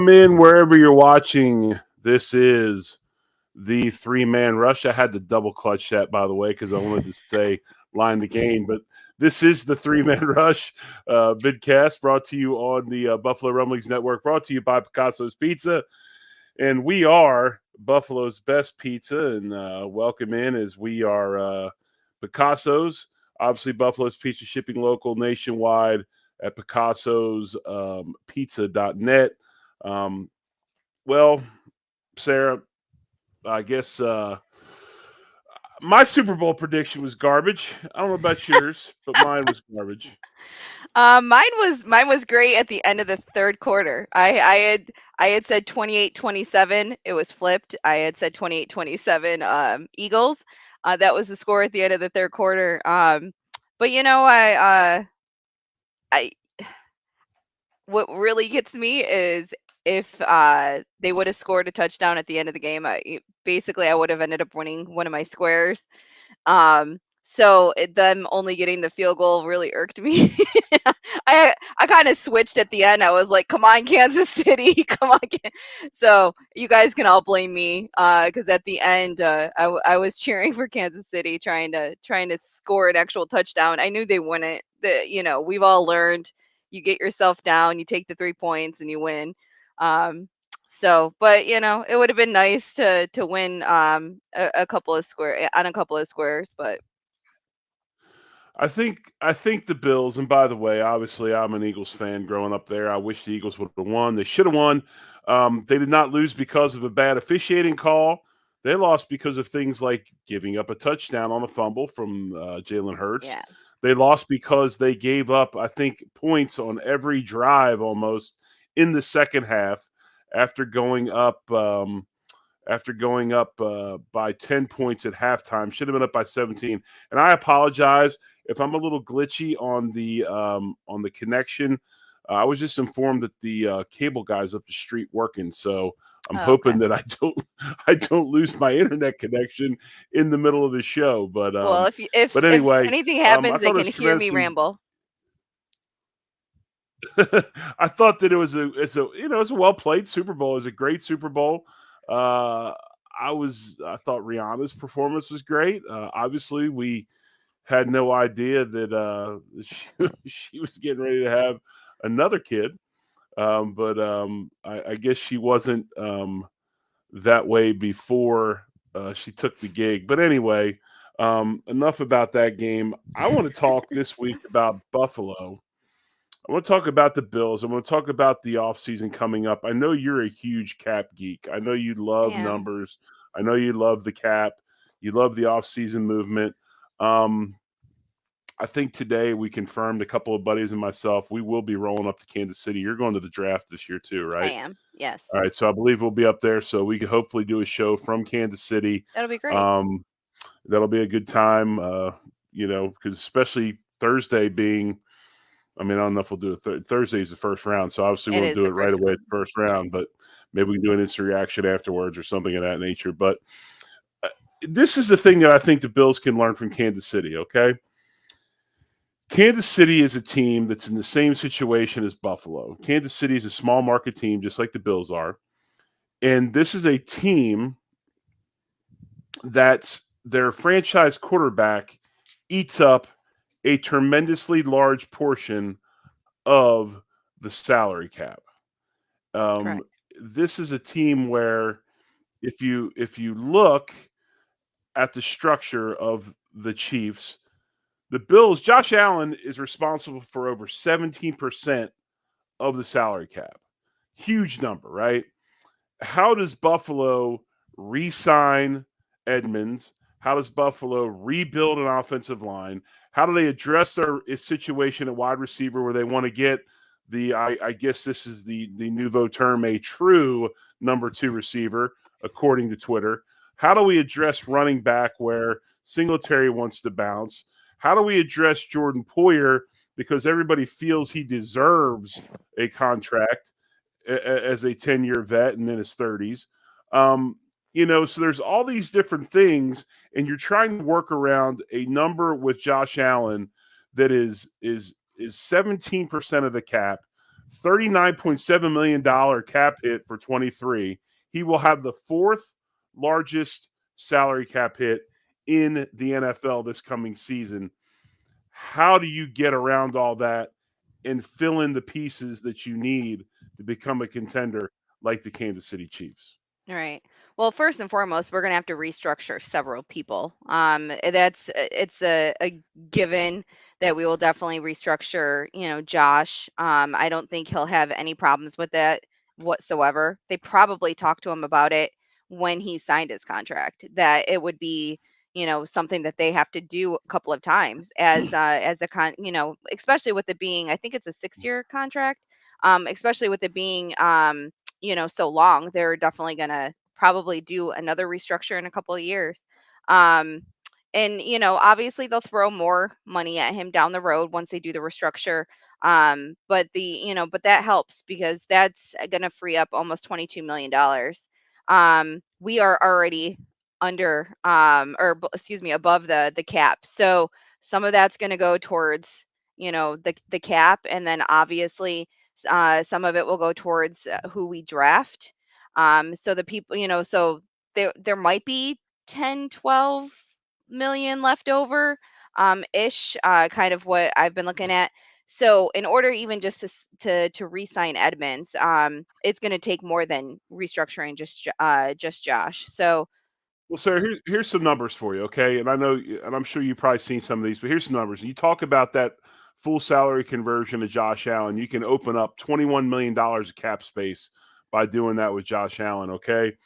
Welcome in wherever you're watching. This is the three-man rush. I had to double clutch that, by the way, because I wanted to say line the game. But this is the three-man rush vidcast brought to you on the Buffalo Rumblings Network, brought to you by Picasso's Pizza. And we are Buffalo's best pizza. And welcome in as we are Picasso's. Obviously, Buffalo's Pizza shipping local nationwide at Picasso's pizza.net. Well, Sarah, I guess my Super Bowl prediction was garbage. I don't know about yours, but mine was garbage. Mine was great at the end of the third quarter. I had said 28-27. It was flipped. I had said 28-27 Eagles. That was the score at the end of the third quarter. But I what really gets me is if they would have scored a touchdown at the end of the game. Basically, I would have ended up winning one of my squares. So them only getting the field goal really irked me. I kind of switched at the end. I was like, "Come on, Kansas City, come on!" So you guys can all blame me because at the end, I was cheering for Kansas City, trying to score an actual touchdown. I knew they wouldn't. We've all learned. You get yourself down, you take the 3 points, and you win. But it would have been nice to win a couple of squares, but I think the Bills, and by the way, obviously I'm an Eagles fan growing up there. I wish the Eagles would have won. They should have won. They did not lose because of a bad officiating call. They lost because of things like giving up a touchdown on a fumble from Jalen Hurts. yeah. They lost because they gave up, I think, points on every drive almost in the second half after going up by 10 points at halftime. Should have been up by 17. And I apologize if I'm a little glitchy on the connection. I was just informed that the cable guy's up the street working, so I'm Oh, okay. hoping that I don't lose my internet connection in the middle of the show. But Well, if anyway, anything I happens, they thought it can was hear me tremendously. ramble. I thought that it was a well played Super Bowl. It was a great Super Bowl. Uh, I thought Rihanna's performance was great. Obviously, we had no idea that she was getting ready to have another kid. But I guess she wasn't that way before she took the gig. But anyway, enough about that game. I want to talk this week about Buffalo. I want to talk about the Bills. I want to talk about the offseason coming up. I know you're a huge cap geek. I know you I love am. numbers. I know you love the cap. You love the offseason movement. Um, I think today we confirmed, a couple of buddies and myself, we will be rolling up to Kansas City. You're going to the draft this year too, I right? am. Yes. All right. So I believe we'll be up there. So we could hopefully do a show from Kansas City. That'll be great. Um, that'll be a good time, because especially Thursday being, I mean, I don't know if we'll do it. Thursday is the first round, so obviously It we'll is do the it right first away at round. the first Yeah. round, but maybe we can do an instant reaction afterwards or something of that nature. But uh, this is the thing that I think the Bills can learn from Kansas City, okay? Kansas City is a team that's in the same situation as Buffalo. Kansas City is a small market team, just like the Bills are. And this is a team that their franchise quarterback eats up a tremendously large portion of the salary cap. Um, Correct. this is a team where if you look at the structure of the Chiefs, the Bills, Josh Allen is responsible for over 17% of the salary cap. Huge number, right? How does Buffalo re-sign Edmonds? How does Buffalo rebuild an offensive line? How do they address their situation at wide receiver where they want to get I guess this is the nouveau term, a true number two receiver, according to Twitter. How do we address running back where Singletary wants to bounce? How do we address Jordan Poyer because everybody feels he deserves a contract as a 10-year vet and in his 30s? So there's all these different things, and you're trying to work around a number with Josh Allen that is 17% of the cap $39.7 million cap hit for 23. He will have the fourth largest salary cap hit in the NFL this coming season. How do you get around all that and fill in the pieces that you need to become a contender like the Kansas City Chiefs? Right. Well, first and foremost, we're going to have to restructure several people. It's a given that we will definitely restructure, Josh. I don't think he'll have any problems with that whatsoever. They probably talked to him about it when he signed his contract, that it would be, something that they have to do a couple of times as a especially with it being, I think it's a 6-year contract. Especially with it being so long, they're definitely going to probably do another restructure in a couple of years. Um, and obviously they'll throw more money at him down the road once they do the restructure. But that helps because that's going to free up almost $22 million. We are already under excuse me, above the cap. So some of that's going to go towards the cap, and then obviously some of it will go towards who we draft. So the people, so there might be 10, 12 million left over, ish, kind of what I've been looking at. So in order even just to re-sign Edmonds, it's going to take more than restructuring just Josh. So Well, sir, here's some numbers for you, okay? And I know, and I'm sure you've probably seen some of these, but here's some numbers. You talk about that full salary conversion to Josh Allen. You can open up $21 million of cap space by doing that with Josh Allen, okay?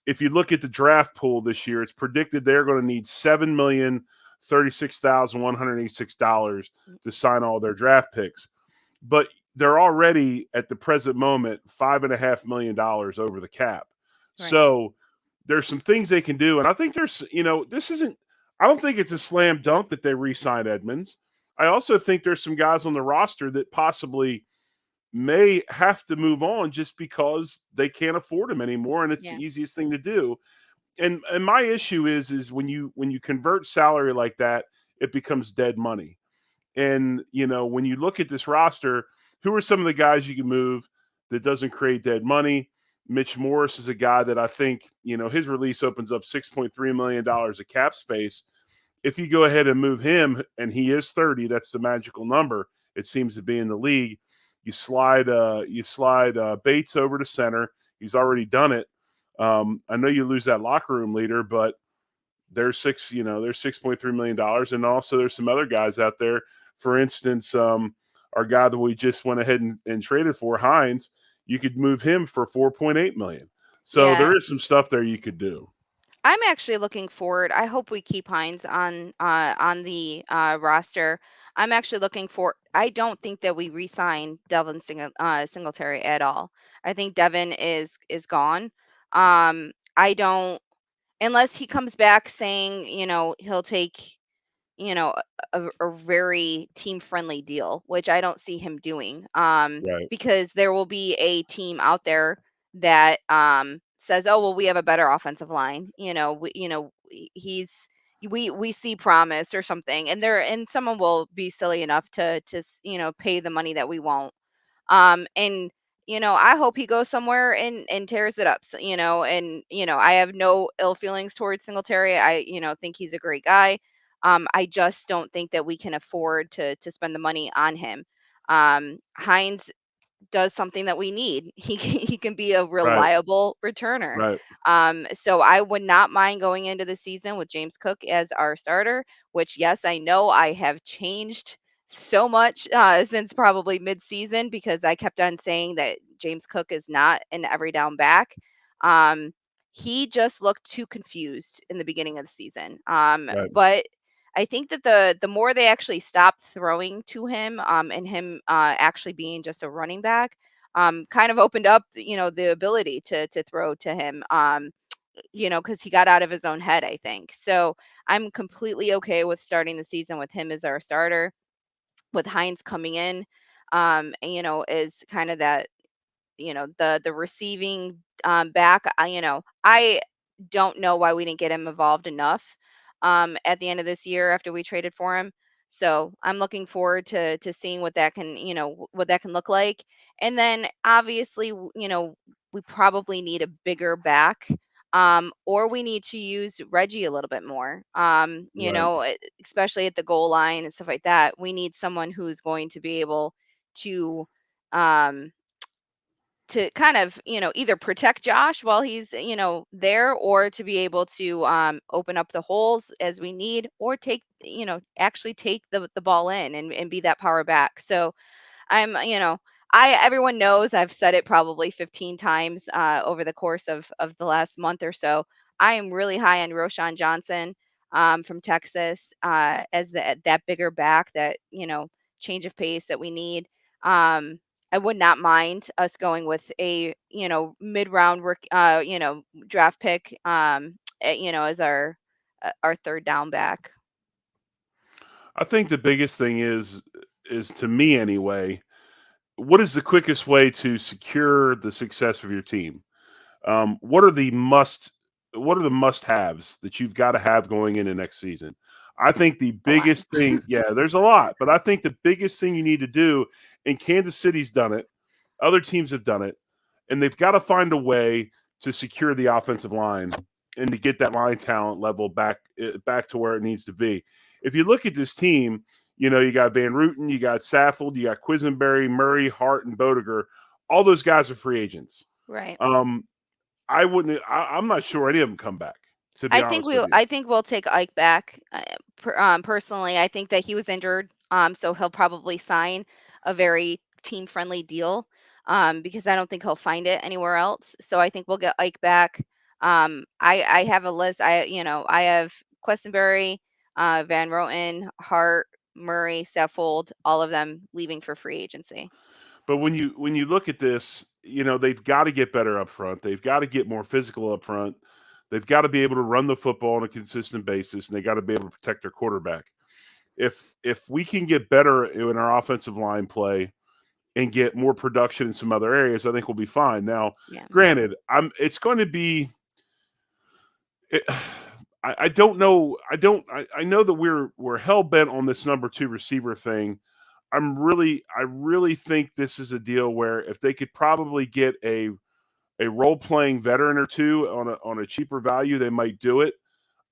If you look at the draft pool this year, it's predicted they're going to need $7,036,186 to sign all their draft picks. But they're already at the present moment $5.5 million over the cap. right, So there's some things they can do, and I think there's this isn't. I don't think it's a slam dunk that they re-sign Edmonds. I also think there's some guys on the roster that possibly may have to move on just because they can't afford him anymore, and it's yeah, the easiest thing to do. And my issue is when you convert salary like that, it becomes dead money. And when you look at this roster, who are some of the guys you can move that doesn't create dead money? Mitch Morris is a guy that I think his release opens up $6.3 million of cap space. If you go ahead and move him, and he is 30, that's the magical number. It seems to be in the league. You slide Bates over to center. He's already done it. I know you lose that locker room leader, but there's $6.3 million, and also there's some other guys out there. For instance, our guy that we just went ahead and traded for, Hines, you could move him for 4.8 million. So yeah. there is some stuff there you could do. I'm actually looking forward. I hope we keep Hines on the roster. I'm actually looking for. I don't think that we re-sign Singletary at all. I think Devin is gone. I don't, unless he comes back saying he'll take a very team friendly deal, which I don't see him doing. Right, Because there will be a team out there that says, "Oh, well, we have a better offensive line." He's we see promise or something, and someone will be silly enough to pay the money that we won't. And I hope he goes somewhere and tears it up. So, and I have no ill feelings towards Singletary. I think he's a great guy. I just don't think that we can afford to spend the money on him. Hines does something that we need. He can be a right, reliable returner. right, So I would not mind going into the season with James Cook as our starter, which yes, I know I have changed so much since probably mid-season because I kept on saying that James Cook is not an every down back. Um, he just looked too confused in the beginning of the season. right, But I think that the more they actually stopped throwing to him, and him actually being just a running back, kind of opened up, the ability to throw to him, because he got out of his own head, I think. So I'm completely okay with starting the season with him as our starter, with Hines coming in, is kind of that, the receiving back. I don't know why we didn't get him involved enough at the end of this year after we traded for him. So I'm looking forward to seeing what that can, what that can look like. And then obviously, we probably need a bigger back. Or we need to use Reggie a little bit more. Right. Especially at the goal line and stuff like that. We need someone who's going to be able to um to kind of, either protect Josh while he's, there, or to be able to open up the holes as we need, or take, actually take the ball in and be that power back. So I'm, everyone knows I've said it probably 15 times over the course of the last month or so. I am really high on Roshan Johnson from Texas as that bigger back, that, change of pace that we need. I would not mind us going with a, mid round work, draft pick, as our third down back. I think the biggest thing is to me anyway, what is the quickest way to secure the success of your team? What are the must-haves that you've got to have going into next season? I think the A lot. biggest thing, yeah, there's a lot, but I think the biggest thing you need to do, and Kansas City's done it, other teams have done it, and they've got to find a way to secure the offensive line and to get that line talent level back to where it needs to be. If you look at this team, you got Van Ruten, you got Saffold, you got Quisenberry, Murray, Hart, and Bodeger. All those guys are free agents. Right. Um, I wouldn't. I'm not sure any of them come back. To be honest with you, I think we'll take Ike back. Personally, I think that he was injured, so he'll probably sign a very team friendly deal, because I don't think he'll find it anywhere else. So I think we'll get Ike back. I have a list. I have Questenberry, Van Roten, Hart, Murray, Seffold, all of them leaving for free agency. but when you look at this, they've got to get better up front. They've got to get more physical up front. They've got to be able to run the football on a consistent basis, and they got to be able to protect their quarterback. If we can get better in our offensive line play and get more production in some other areas, I think we'll be fine. Now, Yeah. granted, it's going to be. It, I don't know. I know that we're hell bent on this number two receiver thing. I really think this is a deal where if they could probably get a role playing veteran or two on a cheaper value, they might do it.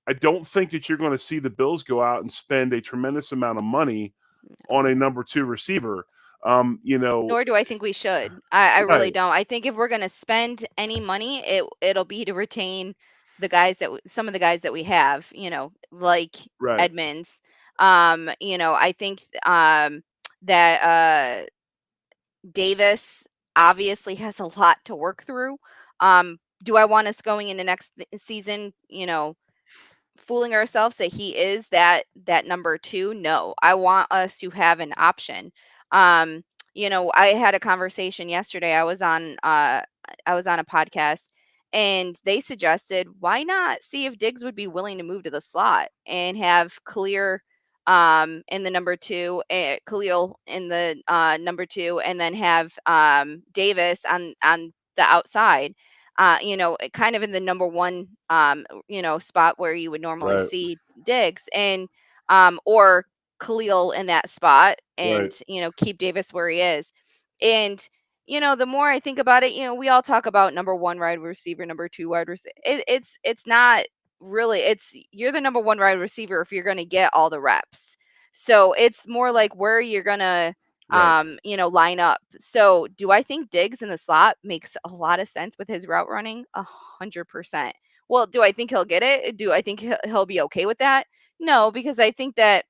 I don't think that you're going to see the Bills go out and spend a tremendous amount of money on a number two receiver. You know, Nor do I think we should. I really right, don't. I think if we're going to spend any money, it'll be to retain some of the guys that we have, like right, Edmonds. I think that Davis obviously has a lot to work through. Do I want us going into next season, fooling ourselves that he is that number two? No, I want us to have an option. um I had a conversation yesterday. I was on a podcast, and they suggested, why not see if Diggs would be willing to move to the slot and have Khalil in the number two, Khalil in the number two, and then have Davis on the outside, kind of in the number one, spot where you would normally right, see Diggs, and or Khalil in that spot, right, and keep Davis where he is. And the more I think about it, we all talk about number one wide receiver, number two wide receiver. It's not really. It's You're the number one wide receiver if you're going to get all the reps. So it's more like where you're gonna right, line up. So do I think Diggs in the slot makes a lot of sense with his route running? 100%. Well, do I think he'll get it? Do I think he'll be okay with that? No, because I think that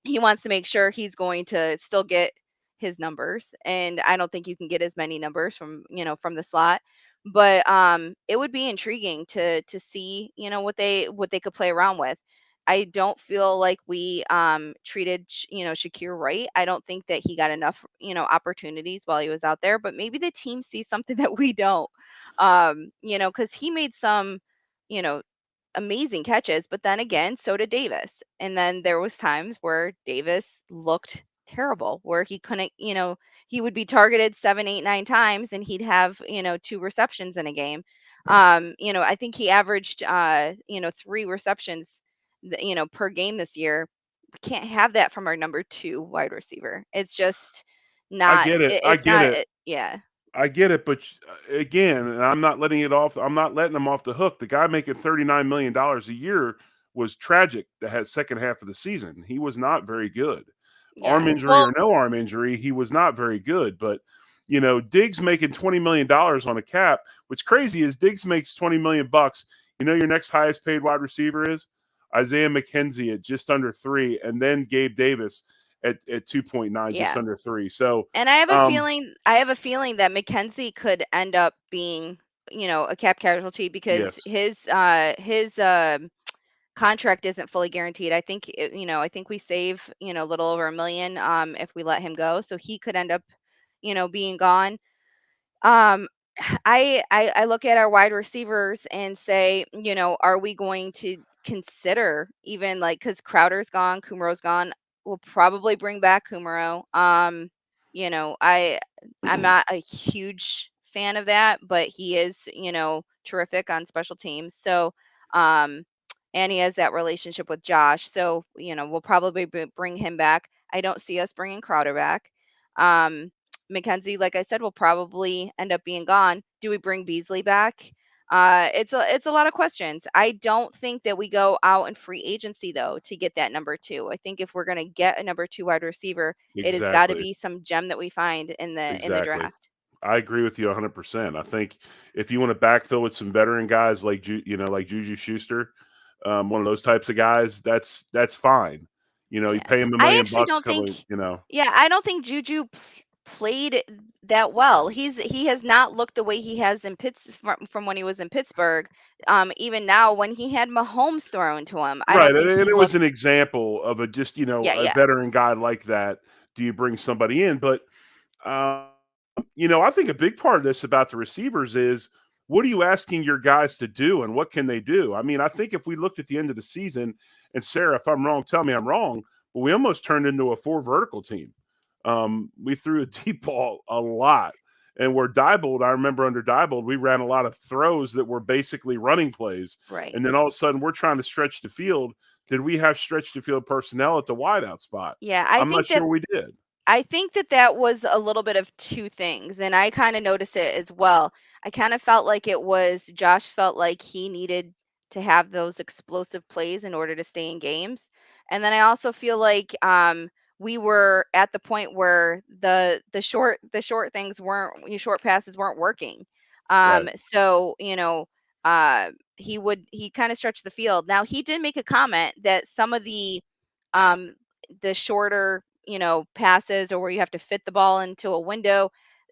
he wants to make sure he's going to still get his numbers, and I don't think you can get as many numbers from the slot. But it would be intriguing to see what they could play around with. I don't feel like we treated Shakir right. I don't think that he got enough opportunities while he was out there, but maybe the team sees something that we don't. Because he made some you know amazing catches, but then again, so did Davis. And then there was times where Davis looked terrible, where he couldn't, he would be targeted 7, 8, 9 times, and he'd have, two receptions in a game. I think he averaged, 3 receptions, per game this year, can't have that from our number 2 wide receiver. It's just I not get it. I it's get not it. it, yeah. I get it, but again, and I'm not letting it off. I'm not letting him off the hook. The guy making $39 million a year was tragic. That had second half of the season. He was not very good. Yeah. Arm injury Well, or no arm injury, he was not very good. But Diggs making $20 million on a cap. What's crazy is Diggs makes 20 million bucks. Your next highest paid wide receiver is Isaiah McKenzie at just under 3, and then Gabe Davis at 2.9, just yeah. under 3. So And um, I have a feeling that McKenzie could end up being, a cap casualty because yes. his contract isn't fully guaranteed. I think we save, a little over 1 million if we let him go. So he could end up, being gone. Um, I look at our wide receivers and say, are we going to consider even like because Crowder's gone, Kumro's gone, we'll probably bring back Kumro. You know, I I'm not a huge fan of that, but he is, terrific on special teams. So, um, and he has that relationship with Josh. So, we'll probably bring him back. I don't see us bringing Crowder back. Um, Mackenzie, like I said, will probably end up being gone. Do we bring Beasley back? It's a lot of questions. I don't think that we go out in free agency though to get that number 2. I think if we're going to get a number 2 wide receiver, it has got to Exactly. be some gem that we find in the Exactly. draft. I agree with you 100%. I think if you want to backfill with some veteran guys like like Juju Schuster, one of those types of guys, that's fine. You Yeah. pay him a I million actually bucks, don't couple, think Yeah, I don't think Juju played that well. He has not looked the way he has in from when he was in Pittsburgh. Even now when he had Mahomes thrown to him, I right. don't And think he it was an looked. example of Yeah, a yeah. veteran guy like that. Do you bring somebody in? But um, I think a big part of this about the receivers is what are you asking your guys to do and what can they do? I mean, I think if we looked at the end of the season, and Sarah, if I'm wrong, tell me I'm wrong, but we almost turned into a 4 vertical team. We threw a deep ball a lot. And where Diebold, I remember under Diebold, we ran a lot of throws that were basically running plays. Right. And then all of a sudden, we're trying to stretch the field. Did we have stretch the field personnel at the wideout spot? Yeah, I'm not sure we did. I think that that was a little bit of two things, and I kind of noticed it as well. I kind of felt like it was Josh felt like he needed to have those explosive plays in order to stay in games. And then I also feel like we were at the point where the short things weren't short passes weren't working. Right. So, he kind of stretched the field. Now he did make a comment that some of um the shorter, passes or where you have to fit the ball into a window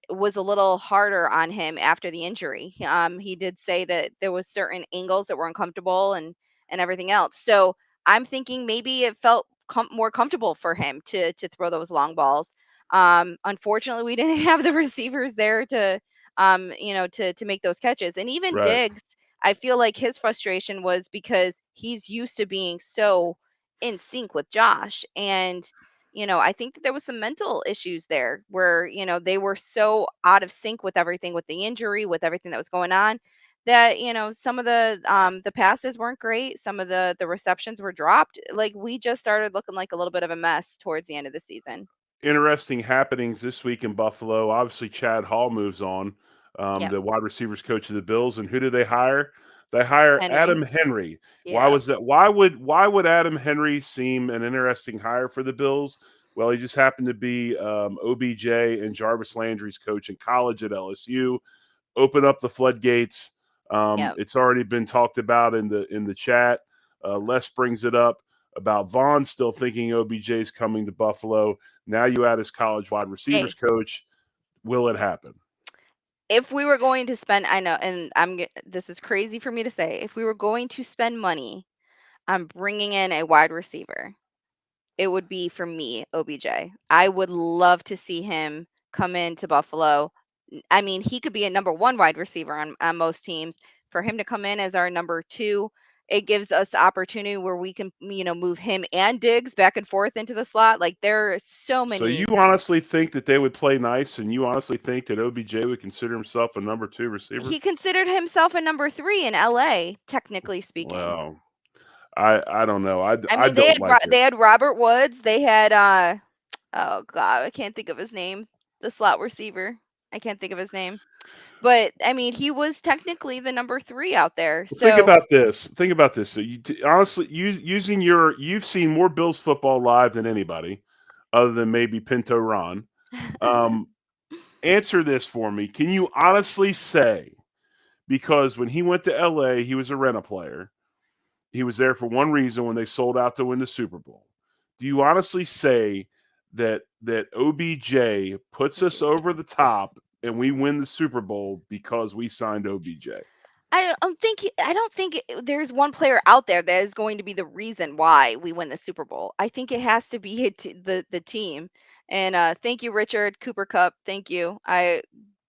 was a little harder on him after the injury. He did say that there was certain angles that were uncomfortable and everything else. So I'm thinking maybe it felt more comfortable for him to throw those long balls. Unfortunately, we didn't have the receivers there to make those catches. And even Right. Diggs, I feel like his frustration was because he's used to being so in sync with Josh. And, I think that there was some mental issues there where, they were so out of sync with everything, with the injury, with everything that was going on, that, some of the passes weren't great. Some of the receptions were dropped. Like we just started looking like a little bit of a mess towards the end of the season. Interesting happenings this week in Buffalo. Obviously, Chad Hall moves on, Yep. the wide receivers coach of the Bills, and who do they hire? They hire Henry. Adam Henry. Why Yeah. was that? Why would Adam Henry seem an interesting hire for the Bills? Well, he just happened to be OBJ and Jarvis Landry's coach in college at LSU. Open up the floodgates. Yep. It's already been talked about in the chat. Les brings it up about Vaughn still thinking OBJ is coming to Buffalo. Now you add his college wide receivers Hey, coach. Will it happen? if we were going to spend, I know, and this is crazy for me to say, if we were going to spend money on bringing in a wide receiver, it would be for me, OBJ. I would love to see him come into Buffalo. I mean, he could be a number 1 wide receiver on most teams. For him to come in as our number 2, it gives us the opportunity where we can, move him and Diggs back and forth into the slot. Like there are so So you many. honestly think that they would play nice, and you honestly think that OBJ would consider himself a number 2 receiver? He considered himself a number 3 in LA, technically speaking. Well, I don't know. I I mean, they don't had like it. they had Robert Woods. They had oh god, I can't think of his name. The slot receiver. I can't think of his name. But I mean, he was technically the number 3 out there. Well, think So about this. Think about this. So honestly, using you've seen more Bills football live than anybody, other than maybe Pinto Ron. Um, Answer this for me. Can you honestly say, because when he went to LA, he was a rent a player. He was there for one reason, when they sold out to win the Super Bowl. Do you honestly say that OBJ puts us over the top and we win the Super Bowl because we signed OBJ? I don't think there's one player out there that is going to be the reason why we win the Super Bowl. I think it has to be the team. And thank you, Richard Cooper Cup. Thank you. I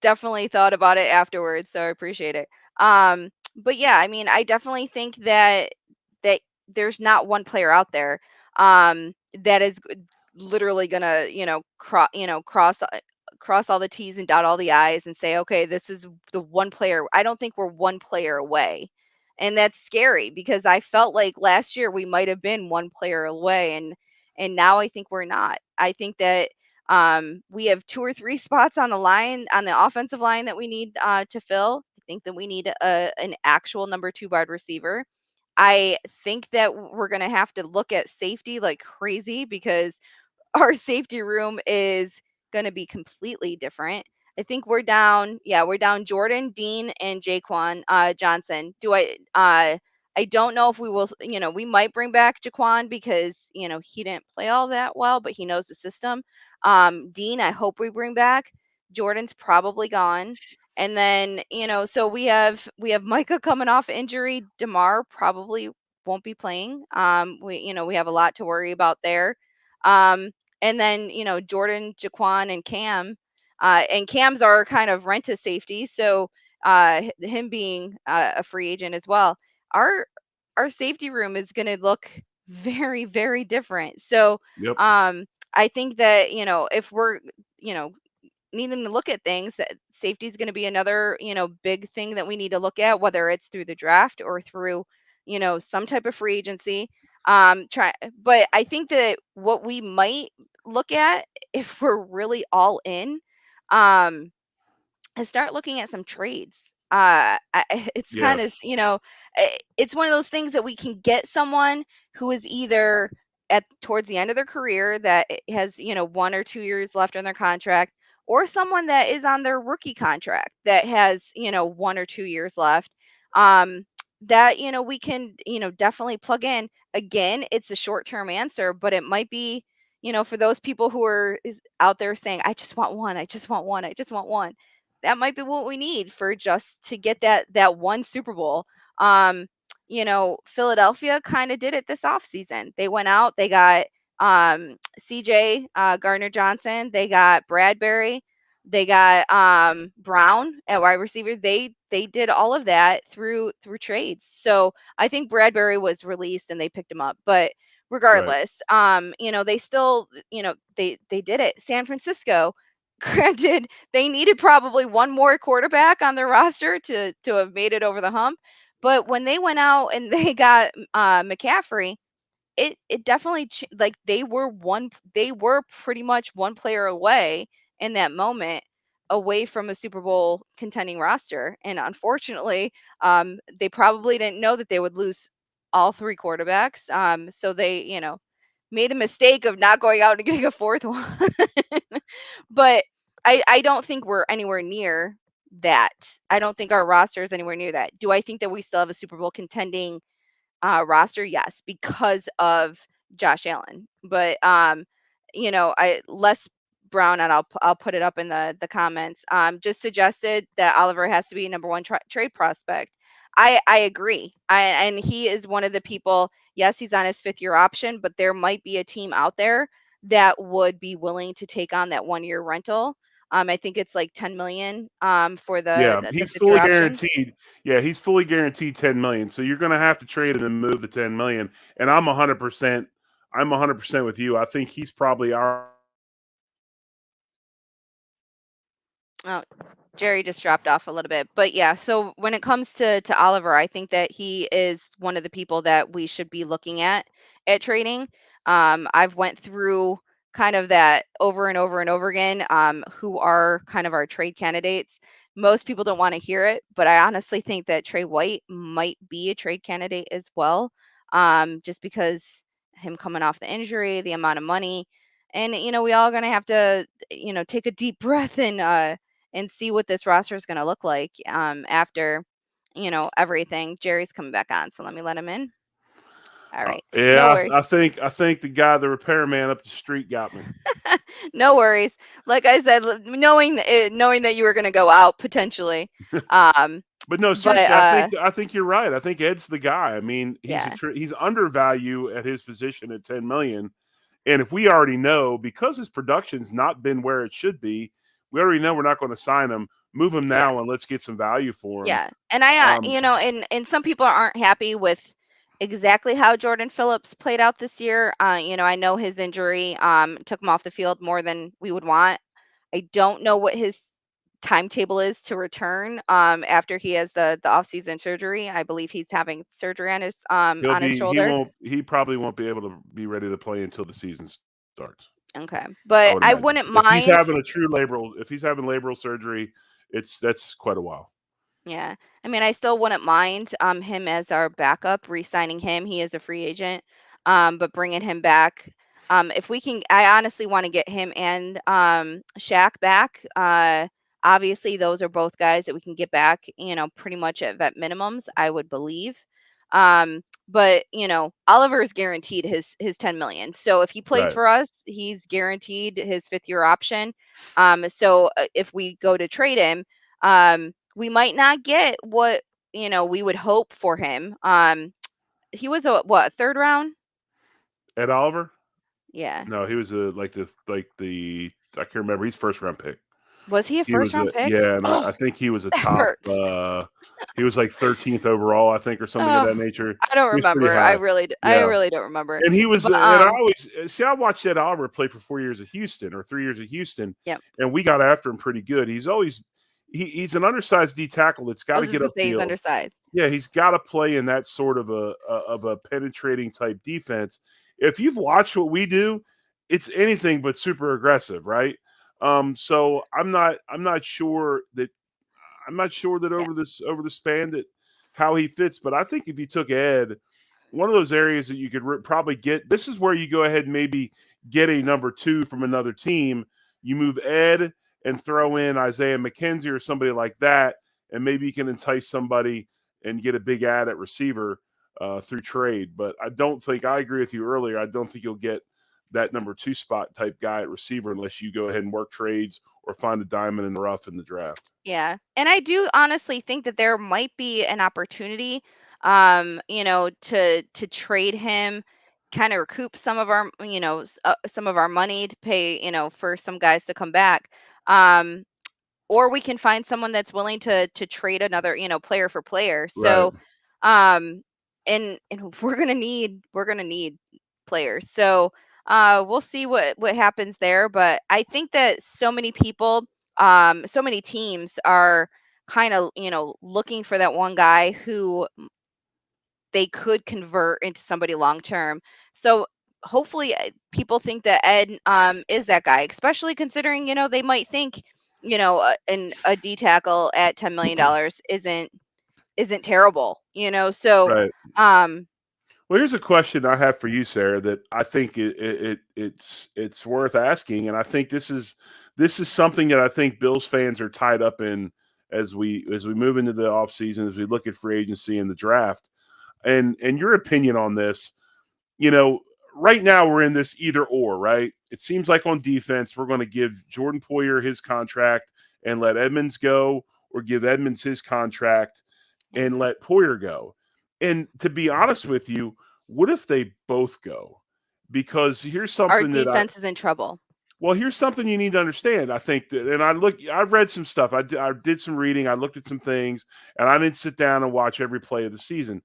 definitely thought about it afterwards, so I appreciate it. But yeah, I mean, I definitely think that there's not one player out there that is literally gonna cross all the T's and dot all the I's and say, okay, this is the one player. I don't think we're one player away. And that's scary because I felt like last year we might have been one player away, and now I think we're not. I think that we have 2 or 3 spots on the line, on the offensive line, that we need to fill. I think that we need an actual number 2 wide receiver. I think that we're going to have to look at safety like crazy because our safety room is going to be completely different. I think we're down Jordan, Dean, and Jaquan Johnson. I don't know if we will, we might bring back Jaquan because, he didn't play all that well, but he knows the system. Dean, I hope we bring back. Jordan's probably gone. And then, so we have Micah coming off injury. DeMar probably won't be playing. We have a lot to worry about there. Um, and then, Jordan, Jaquan, and Cam. And Cam's our kind of rent to safety. So him being a free agent as well, our our safety room is going to look very, very different. So Yep. I think that, if we're, you know, needing to look at things, that safety is going to be another, big thing that we need to look at, whether it's through the draft or through, some type of free agency. But I think that what we might look at if we're really all in, um, and start looking at some trades. It's kind of, Yes. it's one of those things that we can get someone who is either at towards the end of their career that has, 1 or 2 years left on their contract, or someone that is on their rookie contract that has, 1 or 2 years left. Um, that we can, definitely plug in. Again, it's a short term answer, but it might be, for those people who are out there saying, I just want one, I just want one, I just want one, that might be what we need for just to get that one Super Bowl. Um, Philadelphia kind of did it this offseason. They went out, they got CJ Gardner Johnson, they got Bradbury, they got Brown at wide receiver. They did all of that through trades. So I think Bradbury was released and they picked him up. But Right. regardless, they still, they did it. San Francisco, granted, they needed probably one more quarterback on their roster to have made it over the hump. But when they went out and they got McCaffrey, it definitely like they were pretty much one player away in that moment, away from a Super Bowl contending roster. And unfortunately, they probably didn't know that they would lose all 3 quarterbacks. So they, made a mistake of not going out and getting a 4th one. But I don't think we're anywhere near that. I don't think our roster is anywhere near that. Do I think that we still have a Super Bowl contending roster? Yes, because of Josh Allen. But I Les Brown, and I'll put it up in the comments. Just suggested that Oliver has to be number 1 trade prospect. I agree. And he is one of the people. Yes, he's on his 5th-year option, but there might be a team out there that would be willing to take on that 1-year rental. I think it's like 10 million for the Yeah, the he's 5th-year fully option. guaranteed. Yeah, he's fully guaranteed 10 million. So you're going to have to trade him and move the 10 million. And I'm 100% with you. I think he's probably our Oh, Jerry just dropped off a little bit. But yeah, so when it comes to Oliver, I think that he is one of the people that we should be looking at trading. I've went through kind of that over and over and over again, who are kind of our trade candidates. Most people don't want to hear it, but I honestly think that Trey White might be a trade candidate as well. Just because him coming off the injury, the amount of money, and we all gonna have to, take a deep breath and see what this roster is going to look like after everything. Jerry's coming back on, so let me let him in. All right, no Yeah, worries. I think the guy, the repairman up the street, got me. No worries. Like I said, knowing that you were going to go out potentially, um But no, but seriously, I think you're right. I think Ed's the guy. I mean, yeah, he's undervalued at his position at 10 million. And if we already know, because his production's not been where it should be, we already know we're not going to sign him. Move him yeah. now and let's get some value for him. Yeah, and I, Um, and some people aren't happy with exactly how Jordan Phillips played out this year. I know his injury took him off the field more than we would want. I don't know what his timetable is to return after he has the off-season surgery. I believe he's having surgery he'll on his be he shoulder. won't he probably won't be able to be ready to play until the season starts. Okay, I would but I imagine. wouldn't If mind. he's having labral surgery, that's quite a while. Yeah. I mean, I still wouldn't mind him as our backup, re-signing him. He is a free agent. But bringing him back, if we can, I honestly want to get him and Shaq back. Obviously those are both guys that we can get back, pretty much at vet minimums, I would believe. But Oliver is guaranteed his 10 million. So if he plays Right. for us, he's guaranteed his fifth year option. So if we go to trade him, we might not get what we would hope for him. He was a what, third round? Ed Oliver? Yeah. No, he was like the I can't remember. He's first round pick. Was he a He first was round a pick? yeah, and I Oh, think he was a that top. hurts. He was like 13th overall, I think, or something of that Oh, nature. I don't He was pretty remember. I high. really, I Yeah. really don't remember. And he was, But and I always see. I watched Ed Oliver play for 4 years at Houston or 3 years at Houston, yep. and we got after him pretty good. He's an undersized D tackle that's I got to was just get gonna say he's upfield. undersized. Yeah, he's got to play in that sort of a penetrating type defense. If you've watched what we do, it's anything but super aggressive, right? So I'm not sure that Yeah. over the span that how he fits, but I think if you took Ed, one of those areas that you could probably get. This is where you go ahead and maybe get a number two from another team. You move Ed and throw in Isaiah McKenzie or somebody like that, and maybe you can entice somebody and get a big ad at receiver through trade. But I agree with you earlier. I don't think you'll get that number two spot type guy at receiver unless you go ahead and work trades or find a diamond in the rough in the draft. Yeah. And I do honestly think that there might be an opportunity, to trade him, kind of recoup some of our, some of our money to pay, for some guys to come back. Um, or we can find someone that's willing to trade another, player for player. Right. So, um, and we're gonna need players. So, we'll see what happens there. But I think that so many people, so many teams are kind of, looking for that one guy who they could convert into somebody long term. So hopefully people think that Ed is that guy, especially considering they might think a D tackle at $10 million isn't terrible. So Right. um Well, here's a question I have for you, Sarah, that I think it's worth asking, and I think this is something that I think Bills fans are tied up in as we move into the offseason, as we look at free agency and the draft. And your opinion on this, you know, right now we're in this either or, right? It seems like on defense, we're going to give Jordan Poyer his contract and let Edmonds go, or give Edmonds his contract and let Poyer go. And to be honest with you, what if they both go? Because our defense is in trouble. here's something you need to understand. I think that, and I read some stuff. I did some reading. I looked at some things, and I didn't sit down and watch every play of the season.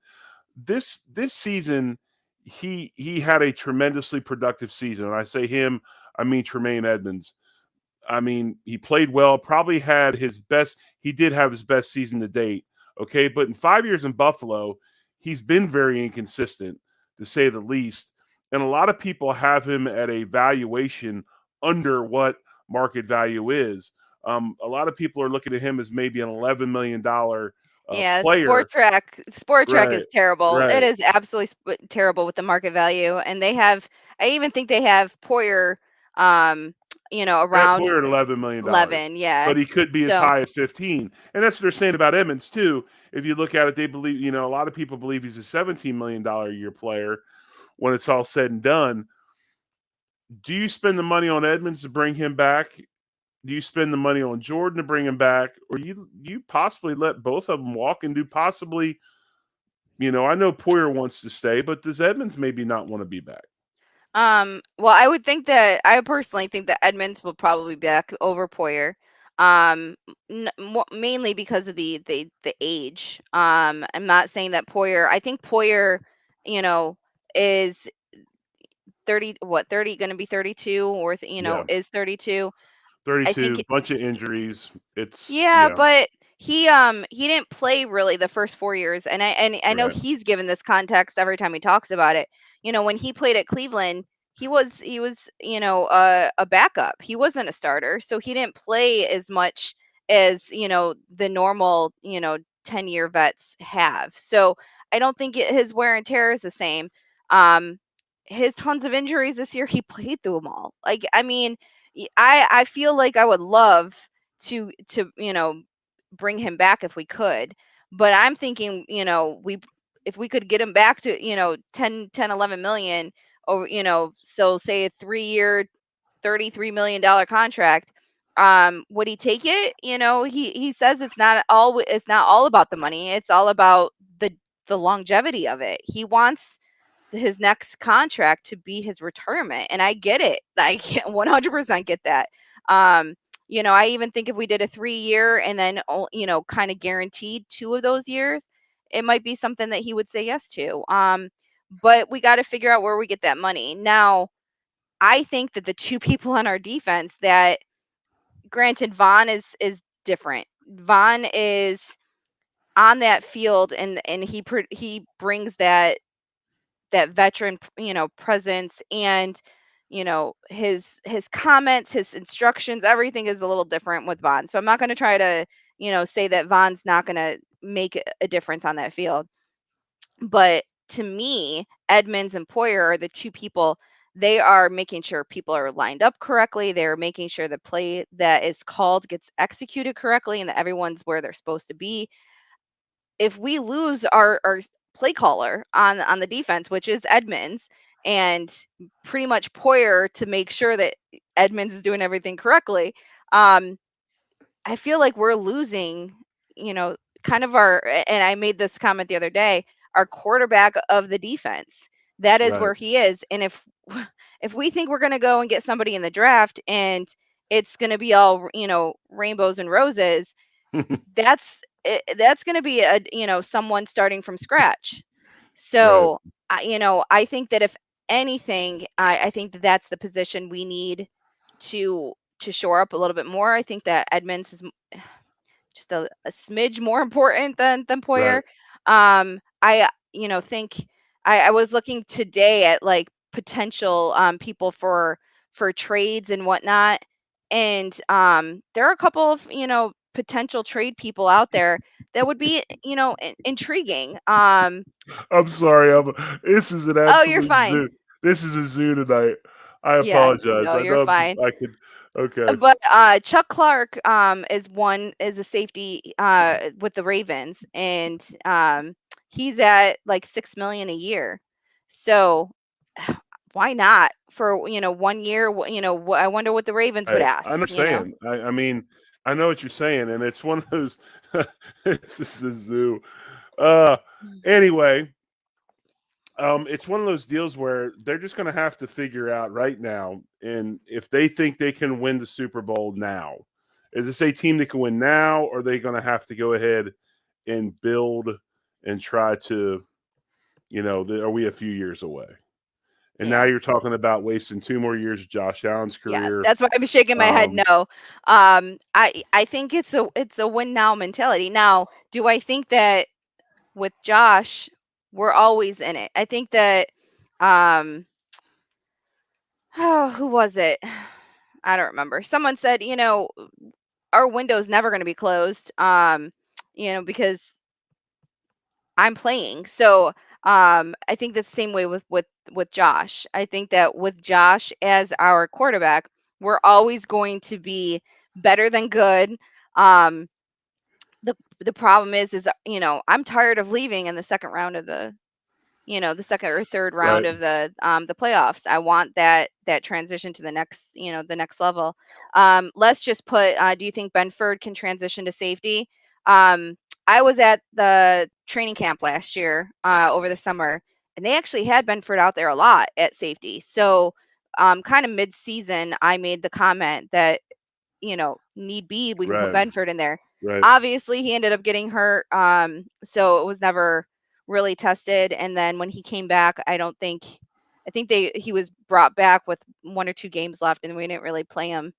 This season, he had a tremendously productive season. And I say him, I mean Tremaine Edmonds. I mean, he played well, probably had his best. He did have his best season to date. Okay. But in 5 years in Buffalo, he's been very inconsistent, to say the least. And a lot of people have him at a valuation under what market value is. A lot of people are looking at him as maybe an $11 million Yeah, player. Sport Trek Right. is terrible. It Right. is absolutely terrible with the market value, and they have. I even think they have Poyer, um, They have around Poyer at $11 million, 11. Yeah. but he could be as So, high as 15. And that's what they're saying about Edmonds too. If you look at it, they believe, a lot of people believe he's a $17 million a year player when it's all said and done. Do you spend the money on Edmonds to bring him back? Do you spend the money on Jordan to bring him back? Or you possibly let both of them walk and do possibly, I know Poyer wants to stay, but does Edmonds maybe not want to be back? well, I personally think that Edmonds will probably be back over Poyer. Mainly because of the age. I'm not saying that Poyer. I think Poyer, you know, is 30, what, 30, going to be 32, or Yeah. is 32. I think. 32, bunch of injuries. It's Yeah, yeah, but he didn't play really the first 4 years, and I know right. he's given this context every time he talks about it. When he played at Cleveland, he was a backup. He wasn't a starter, so he didn't play as much as the normal 10-year vets have. So I don't think his wear and tear is the same. Um, his tons of injuries this year, he played through them all. Like, I mean, I feel like I would love to bring him back if we could, but I'm thinking, we if we could get him back to 11 million, or so say a 3-year $33 million contract. Would he take it? He says it's not all about the money. It's all about the longevity of it. He wants his next contract to be his retirement, and I get it. I can 100% get that. um I even think if we did a 3-year and then kind of guaranteed 2 of those years, it might be something that he would say yes to. But we got to figure out where we get that money. Now, I think that the two people on our defense that, granted, Vaughn is different. Vaughn is on that field, and he brings that veteran, presence, and his comments, his instructions, everything is a little different with Vaughn. So I'm not going to try to say that Vaughn's not going to make a difference on that field. But to me, Edmonds and Poyer are the two people. They are making sure people are lined up correctly. They're making sure the play that is called gets executed correctly, and that everyone's where they're supposed to be. If we lose our play caller on the defense, which is Edmonds, and pretty much Poyer to make sure that Edmonds is doing everything correctly, um, I feel like we're losing, kind of and I made this comment the other day, our quarterback of the defense. That is Right. where he is. And if we think we're going to go and get somebody in the draft and it's going to be all, rainbows and roses, that's going to be someone starting from scratch. Right. So I think that if anything, I think that that's the position we need to shore up a little bit more. I think that Edmonds is just a smidge more important than Poyer. Right. I think I was looking today at like potential people for trades and whatnot, and there are a couple of potential trade people out there that would be intriguing. I'm sorry. This is an Oh, you're absolute fine. zoo. This is a zoo tonight. I Yeah, apologize. no, I you're know fine. I could. Okay. But Chuck Clark is a safety with the Ravens, and he's at like 6 million a year. So why not for 1 year? I wonder what the Ravens would I ask. understand. I mean, I know what you're saying, and it's one of those. This is a zoo. Uh, anyway, it's one of those deals where they're just going to have to figure out right now, and if they think they can win the Super Bowl now, is this a team that can win now, or are they going to have to go ahead and build and try to, are we a few years away? And now Yeah. you're talking about wasting 2 more years of Josh Allen's Yeah, career. that's why I'm shaking my head Um, no. I think it's a win now mentality. Now, do I think that with Josh, we're always in it? I think that um oh, who was it? I don't remember. Someone said, our window's never going to be closed. Because I'm playing. So, I think that's the same way with Josh. I think that with Josh as our quarterback, we're always going to be better than good. Um, the problem is, I'm tired of leaving in the second round of the second or third round right, of the playoffs. I want that transition to the next level. Let's just put do you think Benford can transition to safety? Um I was at the training camp last year over the summer, and they actually had Benford out there a lot at safety. So kind of mid-season I made the comment that need be, we can put right, Benford in there. right. Obviously, he ended up getting hurt, so it was never really tested. And then when he came back, I think he was brought back with 1 or 2 games left, and we didn't really play him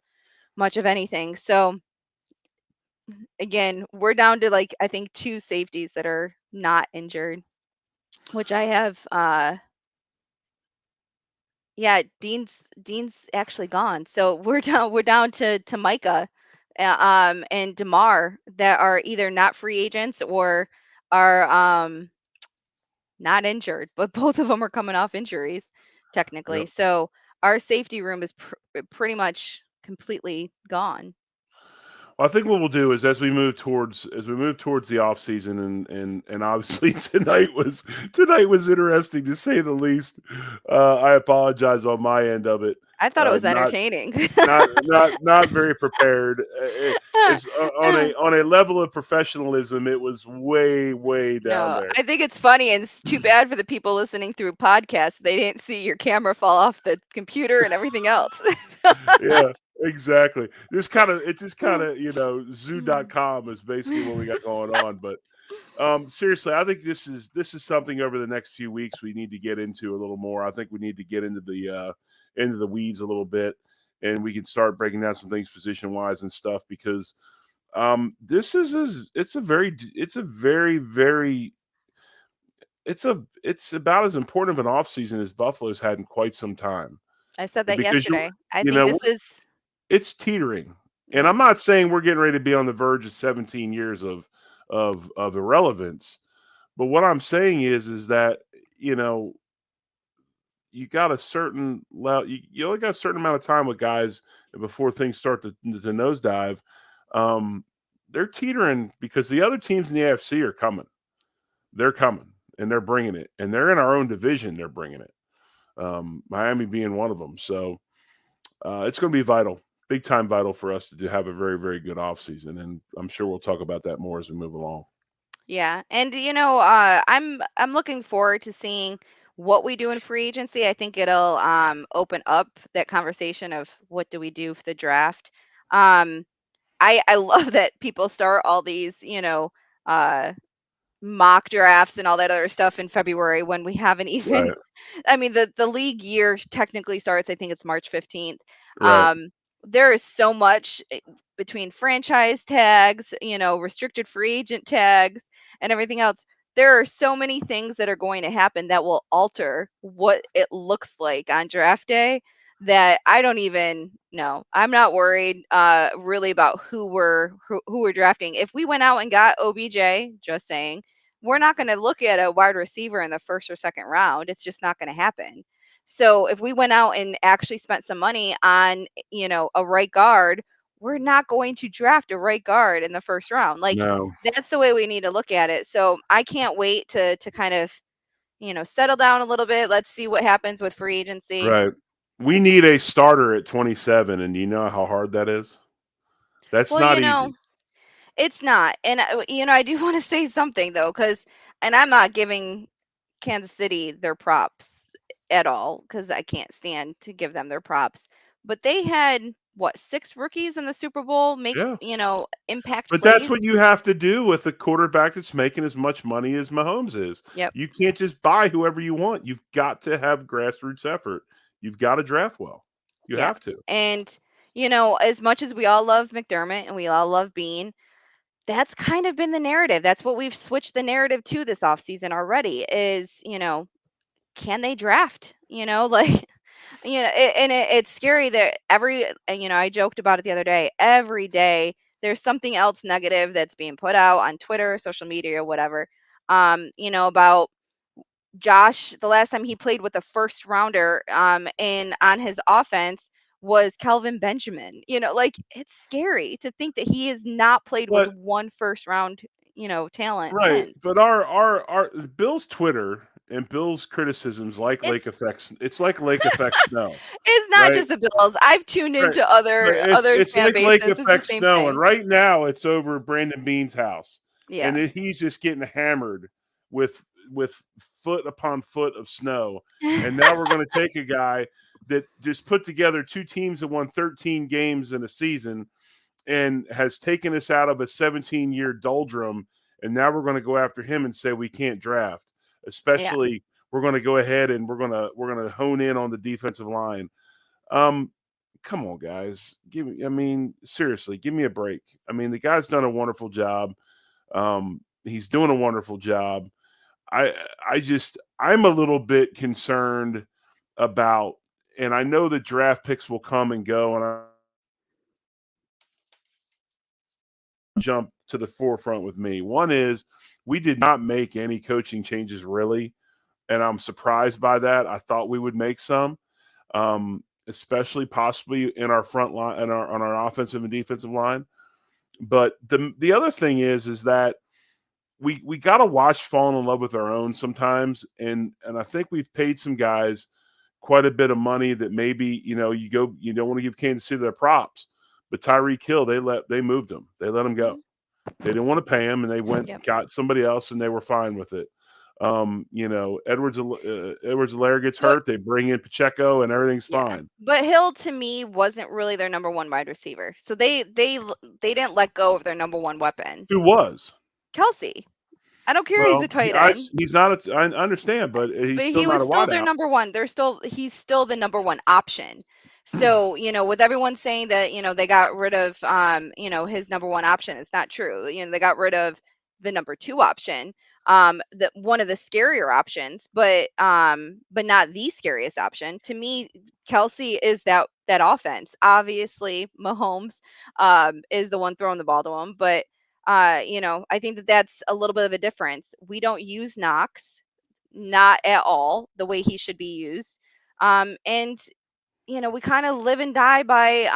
much of anything. So again, we're down to like I think 2 safeties that are not injured, which I have. Yeah, Dean's actually gone. So we're down to Micah, and Demar that are either not free agents or are not injured, but both of them are coming off injuries technically. Yep. So our safety room is pretty much completely gone. Well, I think what we'll do is as we move towards the off season, and obviously tonight was interesting to say the least. I apologize on my end of it. I thought it was Not entertaining. not very prepared. It's on a level of professionalism. It was way down No, there. I think it's funny, and it's too bad for the people listening through podcasts. They didn't see your camera fall off the computer and everything else. Yeah, exactly. It's just kind of zoo.com is basically what we got going on. But seriously, I think this is something over the next few weeks we need to get into a little more. I think we need to get into the weeds a little bit, and we can start breaking down some things position wise and stuff because this it's about as important of an offseason as Buffalo's had in quite some time. I said that Because yesterday. I you think know this is it's teetering. And yeah. I'm not saying we're getting ready to be on the verge of 17 years of irrelevance. But what I'm saying is that, you know, you got a certain you only got a certain amount of time with guys before things start to nosedive. Um, they're teetering because the other teams in the AFC are coming. They're coming and they're bringing it. And they're in our own division. They're bringing it. Miami being one of them. So it's going to be vital, big time vital for us to have a very, very good offseason. And I'm sure we'll talk about that more as we move along. Yeah, and I'm looking forward to seeing what we do in free agency. I think it'll open up that conversation of what do we do for the draft. Um, I love that people start all these uh mock drafts and all that other stuff in February when we haven't even Right, I mean the league year technically starts, I think it's March 15th. right. There is so much between franchise tags, restricted free agent tags and everything else. There are so many things that are going to happen that will alter what it looks like on draft day that I don't even know. I'm not worried really about who we're drafting. If we went out and got OBJ, just saying, we're not going to look at a wide receiver in the first or second round. It's just not going to happen. So if we went out and actually spent some money on, a right guard, we're not going to draft a right guard in the first round. Like No, that's the way we need to look at it. So I can't wait to kind of, settle down a little bit. Let's see what happens with free agency. right. We need a starter at 27, and you know how hard that is. That's Well, not easy. it's not. And I do want to say something though, cuz and I'm not giving Kansas City their props at all cuz I can't stand to give them their props. But they had what, 6 rookies in the Super Bowl make, Yeah. impact But that's plays. what you have to do with a quarterback that's making as much money as Mahomes is. Yep. You can't just buy whoever you want. You've got to have grassroots effort. You've got to draft well. You Yep. have to. And, as much as we all love McDermott and we all love Bean, that's kind of been the narrative. That's what we've switched the narrative to this offseason already is, can they draft? Like, it's scary that I joked about it the other day. Every day there's something else negative that's being put out on Twitter, social media, or whatever. About Josh, the last time he played with a first rounder, and on his offense was Kelvin Benjamin. Like it's scary to think that he has not played with But one first round, talent right, since. but our Bill's Twitter and Bill's criticisms like lake It's effects. It's like lake effect snow, it's not right? just the Bills. I've tuned Right. into Right. other It's other it's fan like lake bases. It's the effect same snow, and thing. right now it's over Brandon Bean's house, and Yeah. then he's just getting hammered with with foot upon foot of snow. And now we're going to take a guy that just put together two teams that won 13 games in a season and has taken us out of a 17-year doldrum, and now we're going to go after him and say we can't draft. Yeah. Especially, we're going to go ahead and we're going to hone in on the defensive line. Um, Come on, guys. Seriously, give me a break. I mean, the guy's done a wonderful job. He's doing a wonderful job. I I'm a little bit concerned about, and I know the draft picks will come and go, and I jump to the forefront with me. One is we did not make any coaching changes really, and I'm surprised by that. I thought we would make some, especially possibly in our front line and on our offensive and defensive line. But the other thing is that we got to watch falling in love with our own sometimes, and I think we've paid some guys quite a bit of money that maybe you don't want to give Kansas City their props, but Tyreek Hill they moved him, they let him go. Mhm. They didn't want to pay him, and they went Yep. got somebody else, and they were fine with it. Edwards-Helaire gets But hurt, they bring in Pacheco, and everything's yeah. fine. But Hill to me wasn't really their number one wide receiver. So they didn't let go of their number one weapon. Who was? Kelsey. I don't care he's a Well, tight end. he's not. I understand, but he's But still he not was a still their wideout. number one. He's still the number one option. So, with everyone saying that, they got rid of his number one option, it's not true. They got rid of the number two option, the one of the scarier options, but not the scariest option. To me, Kelsey is that offense. Obviously, Mahomes is the one throwing the ball to him, but I think that's a little bit of a difference. We don't use Knox, not at all the way he should be used. And we kind of live and die by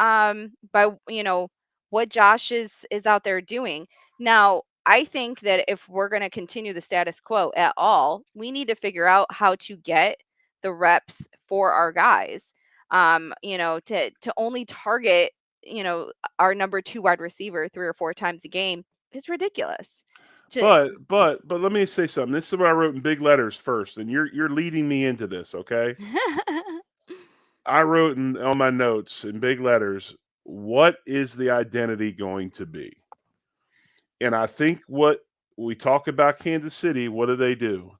what Josh is out there doing. Now, I think that if we're going to continue the status quo at all, we need to figure out how to get the reps for our guys. To only target, our number two wide receiver 3 or 4 times a game is ridiculous. To But let me say something. This is what I wrote in big letters first, and you're leading me into this, okay? I wrote on my notes in big letters, what is the identity going to be? And I think what we talk about Kansas City, what do?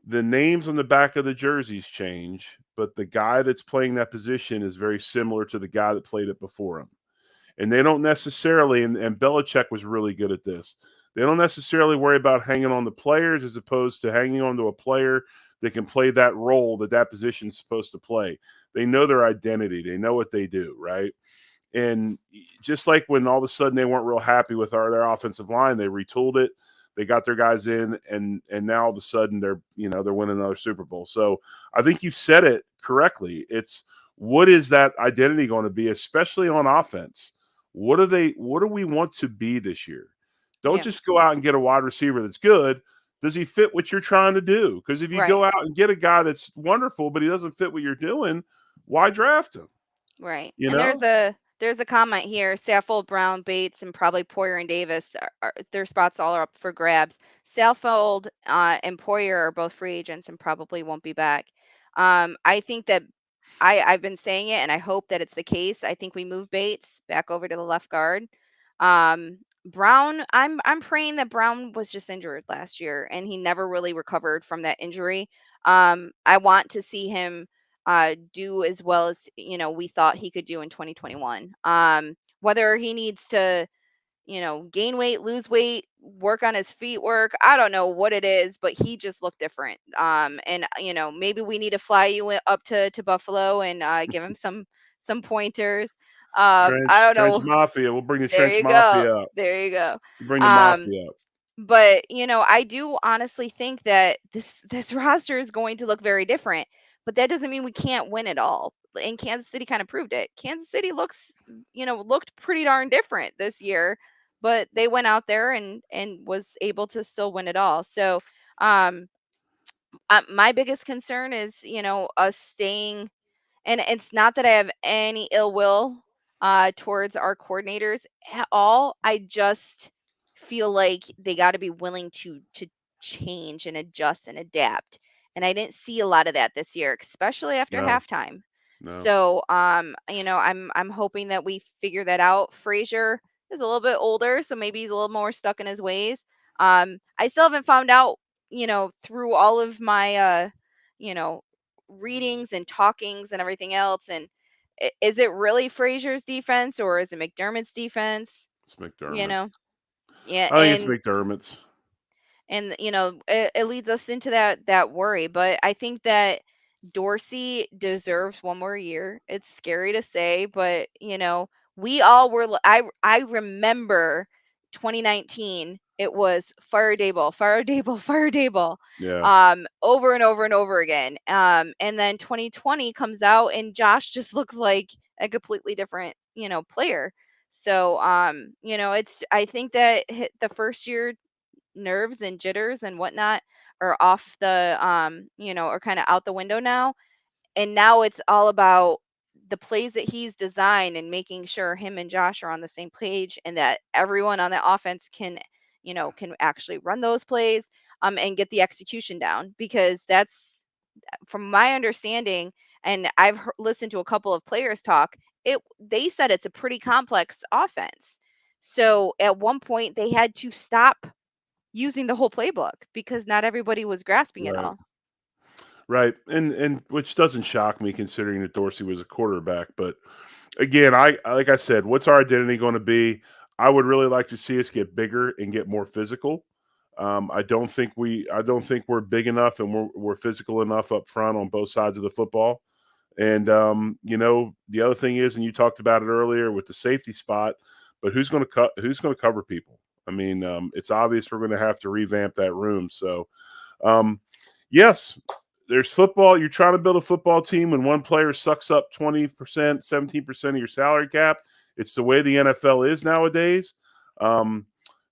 The names on the back of the jerseys change, but the guy that's playing that position is very similar to the guy that played it before him. And they don't necessarily, and Belichick was really good at this. They don't necessarily worry about hanging on the players as opposed to hanging on to a player that can play that role that position's supposed to play. They know their identity. They know what they do, right? And just like when all of a sudden they weren't real happy with their offensive line, they retooled it. They got their guys in, and now all of a sudden they're winning another Super Bowl. So I think you said it correctly. It's what is that identity going to be, especially on offense? What do we want to be this year? Don't yeah, just go out and get a wide receiver that's good. Does he fit what you're trying to do? Because if you right. go out and get a guy that's wonderful, but he doesn't fit what you're doing, why draft him? Right. You And know? there's a comment here. Saffold, Brown, Bates, and probably Poyer and Davis their spots all are up for grabs. Saffold and Poyer are both free agents and probably won't be back. I think that I've been saying it, and I hope that it's the case. I think we move Bates back over to the left guard. Um, Brown, I'm praying that Brown was just injured last year, and he never really recovered from that injury. I want to see him do as well as we thought he could do in 2021. Whether he needs to gain weight, lose weight, work on his feet work. I don't know what it is, but he just looked different. And maybe we need to fly you up to Buffalo and give him some pointers. I don't Trench know. Mafia. We'll bring the There Trench you go. Mafia up. There you go. We'll bring the Um, Mafia up. but I do honestly think that this roster is going to look very different. But that doesn't mean we can't win it all. And Kansas City kind of proved it. Kansas City looked pretty darn different this year, but they went out there and was able to still win it all. So, um, my biggest concern is us staying, and it's not that I have any ill will towards our coordinators at all. I just feel like they got to be willing to change and adjust and adapt. And I didn't see a lot of that this year, especially after No, halftime. no. So, I'm hoping that we figure that out. Frazier is a little bit older, so maybe he's a little more stuck in his ways. I still haven't found out, through all of my you know, readings and talkings and everything else. And is it really Frazier's defense or is it McDermott's defense? It's You McDermott. know, yeah, I think it's McDermott's. and it leads us into that worry. But I think that Dorsey deserves one more year. It's scary to say, but we all were. I remember 2019. It was fire Dayball, fire Dayball, fire Dayball, Yeah, over and over and over again. And then 2020 comes out, and Josh just looks like a completely different player. So it's I think that the first year nerves and jitters and whatnot are off the are kind of out the window now, and now it's all about the plays that he's designed and making sure him and Josh are on the same page and that everyone on the offense can actually run those plays and get the execution down, because that's from my understanding, and I've listened to a couple of players talk. They said it's a pretty complex offense, so at one point they had to stop using the whole playbook because not everybody was grasping it right, all. right, and which doesn't shock me considering that Dorsey was a quarterback. But again, I like I said, what's our identity going to be? I would really like to see us get bigger and get more physical. I don't think we're big enough and we're physical enough up front on both sides of the football. And the other thing is, and you talked about it earlier with the safety spot, but who's going to cover people? I mean, it's obvious we're going to have to revamp that room. So, um, yes, there's football. You're trying to build a football team when one player sucks up 20%, 17% of your salary cap. It's the way the NFL is nowadays. Um,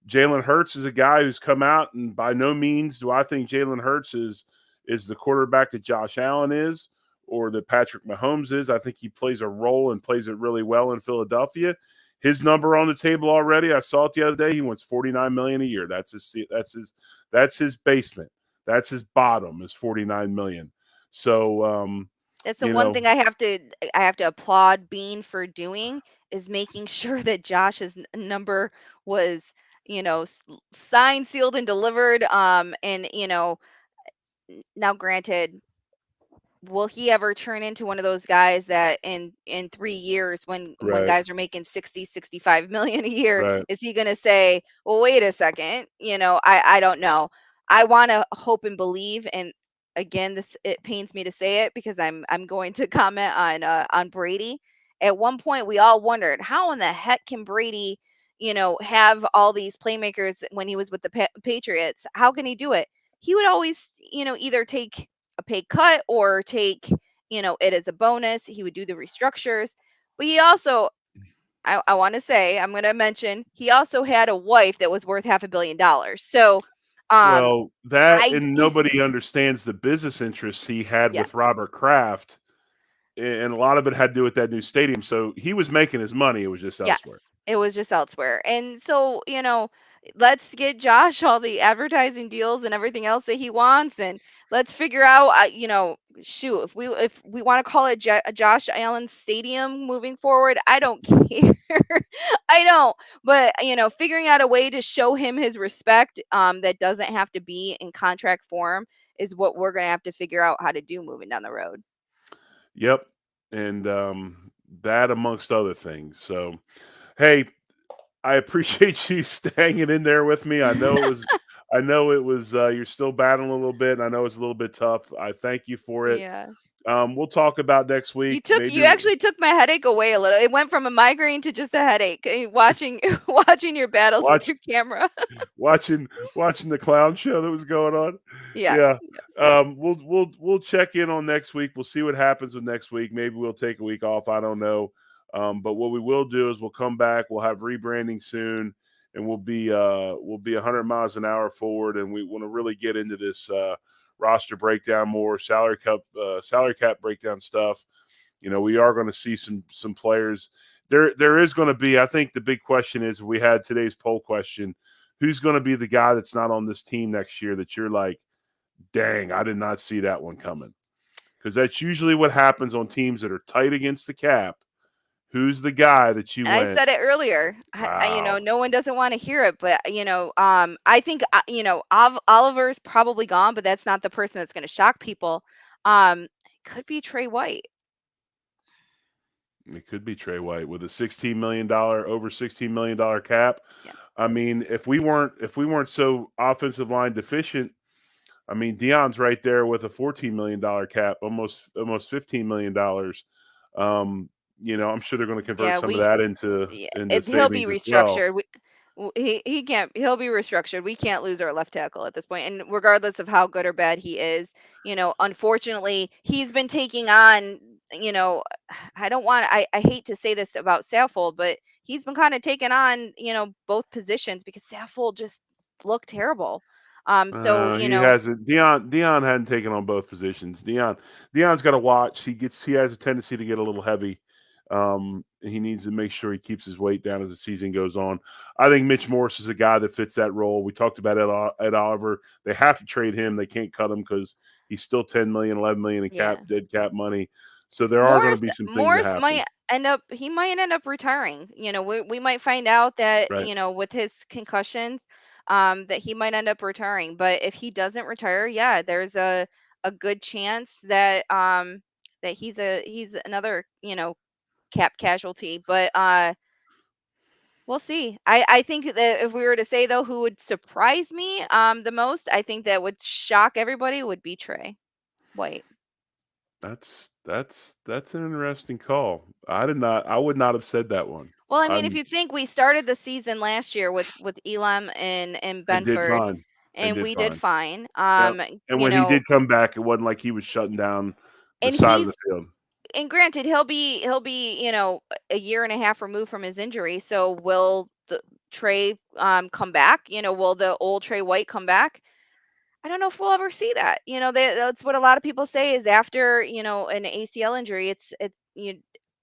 Jalen Hurts is a guy who's come out, and by no means do I think Jalen Hurts is the quarterback that Josh Allen is or that Patrick Mahomes is. I think he plays a role and plays it really well in Philadelphia. His number on the table already. I saw it the other day. He wants $49 million a year. That's his basement. That's his bottom is $49 million. So That's the you one know, thing I have to applaud Bean for doing, is making sure that Josh's number was signed, sealed, and delivered. And now granted, will he ever turn into one of those guys that in 3 years, when right, guys are making 60-65 million a year, right, is he going to say, well, wait a second, I don't know. I want to hope and believe. And again, this, it pains me to say it because I'm going to comment on Brady. At one point we all wondered, how in the heck can Brady have all these playmakers when he was with the Patriots? How can he do it? He would always either take a pay cut or take it as a bonus. He would do the restructures, but he also, I want to say, I'm going to mention, he also had a wife that was worth $500 million. So um well, that I and nobody understands the business interests he had yes, with Robert Kraft, and a lot of it had to do with that new stadium. So he was making his money. It was just elsewhere. yes, it was just elsewhere. And so let's get Josh all the advertising deals and everything else that he wants, and let's figure out shoot, if we want to call it Josh Allen Stadium moving forward, I don't care. I don't. But figuring out a way to show him his respect, that doesn't have to be in contract form, is what we're gonna have to figure out how to do moving down the road. Yep, and that amongst other things. So, hey, I appreciate you hanging in there with me. I know it was. You're still battling a little bit, and I know it's a little bit tough. I thank you for it. Yeah. We'll talk about next week. Maybe You actually took my headache away a little. It went from a migraine to just a headache, watching watching your battles with watch your camera. watching the clown show that was going on. Yes. Yeah. We'll check in on next week. We'll see what happens with next week. Maybe we'll take a week off. I don't know. But what we will do is we'll come back. We'll have rebranding soon, and we'll be 100 miles an hour forward. And we want to really get into this roster breakdown more, salary cap breakdown stuff. We are going to see some players. There is going to be. I think the big question is, we had today's poll question: who's going to be the guy that's not on this team next year that you're like, dang, I did not see that one coming? Because that's usually what happens on teams that are tight against the cap. Who's the guy that you And I went, said it earlier. wow? No one doesn't want to hear it, but I think Oliver's probably gone, but that's not the person that's going to shock people. It could be Trey White. It could be Trey White with a $16 million cap. Yeah. I mean, if we weren't so offensive line deficient, I mean, Dion's right there with a $14 million cap, almost $15 million. I'm sure they're going to convert Yeah, some of we that into he'll be savings as well. restructured. He can't. He'll be restructured. We can't lose our left tackle at this point. And regardless of how good or bad he is, unfortunately, he's been taking on. You know, I don't want. I hate to say this about Saffold, but he's been kind of taking on both positions because Saffold just looked terrible. So He hasn't. Dion hadn't taken on both positions. Dion's got to watch. He has a tendency to get a little heavy. He needs to make sure he keeps his weight down as the season goes on. I think Mitch Morse is a guy that fits that role. We talked about Ed Oliver. They have to trade him. They can't cut him because he's still 10 million, 11 million in yeah. dead cap money. So there are going to Morris be some things that Morris happen. might end up retiring. We might find out that, Right. with his concussions, that he might end up retiring. But if he doesn't retire, yeah, there's a good chance that that he's another, cap casualty. But we'll see. I think that if we were to say though who would surprise me the most, I think that would shock everybody would be Trey White. That's an interesting call. I would not have said that one. Well, I mean, if I'm you think we started the season last year with Elam and and did Benford, fine. And and did we did fine. fine. Yep. And when he did come back, it wasn't like he was shutting down the And side of the he's field. and granted, he'll be a year and a half removed from his injury. So will the Trey come back? Will the old Trey White come back? I don't know if we'll ever see that. That's what a lot of people say is after, an ACL injury,